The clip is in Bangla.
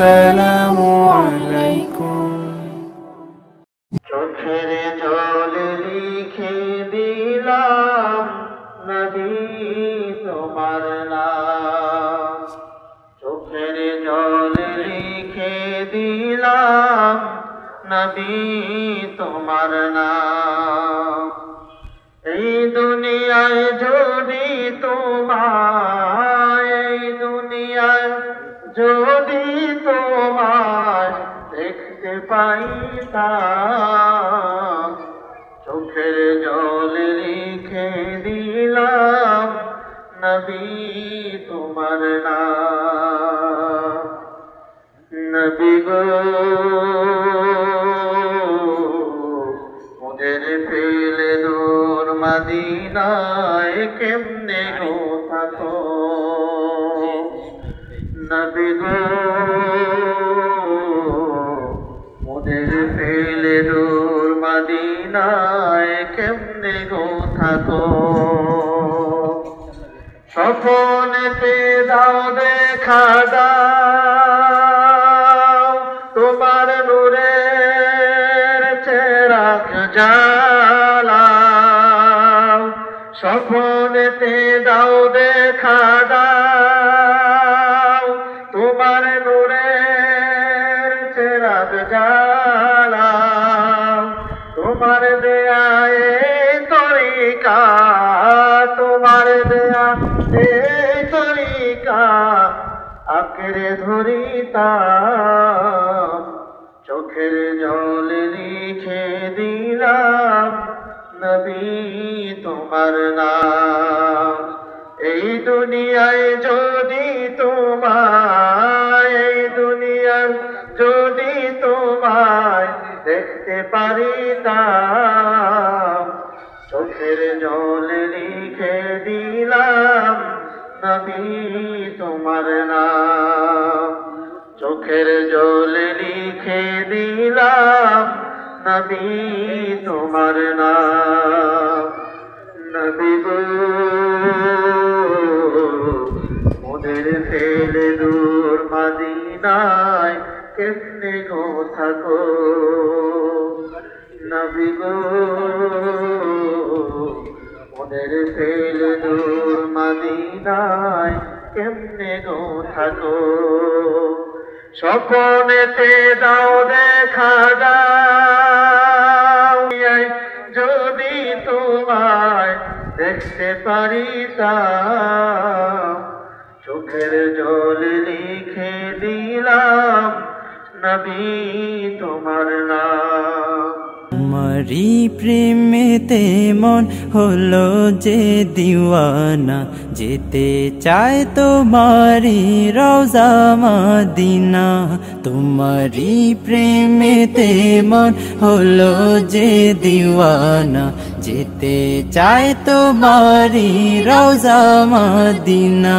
আসসালামু আলাইকুম। চোখের জল লিখে দিলাম নবী তোমার নাম, চোখের জল লিখে দিলাম নবী তোমার নাম। এই দুনিয়ায় যদি তোমায়, এই দুনিয়ায় যদি তোমায় দেখতে পাইতাম, চোখের জল লিখে দিলাম নবী তোমার নাম। নবী গো মোদের ফেলে দূর মদিনায় কেমনে গো থাকো, নবী গো মোদের ফেলে দূর মদিনায় কেমনে গো থাকো। স্বপ্নেতে দাও দেখা দাও তোমার নূরের চেরাগ জ্বালাও, স্বপ্নেতে দাও দেখা দাও তোমার নূরের চেরাগ জ্বালাও। তোমার দেয়া এই তরিকা, তোমার দেয়া এই তরিকা আঁকড়ে ধরিতাম, চোখের জল লিখে দিলাম নবী তোমার নাম। এই দুনিয়ায় যদি তোমায়, এই দুনিয়ায় যদি তোমায় দেখতে পারিতাম, চোখের জল লিখে দিলাম নবী তোমার নাম, চোখের জল লিখে দিলাম নবী তোমার নাম। নবী গো মোদের ফেলে দূর মদিনায় কেমনে গো থাকো, নবী গো মোদের ফেলে দূর মদিনায় কেমনে গো থাকো। স্বপ্নেতে দাও দেখা দাও যদি তোমায় দেখতে পারিতাম, চোখের জল লিখে দিলাম নবী তোমার নাম। তোমারি প্রেমেতে মন হলো যে দিওয়ানা, যেতে চায় তোমারি রওজা মদিনা। তোমারি প্রেমেতে মন হলো যে দিওয়ানা, যেতে চায় তোমারি রওজা মদিনা।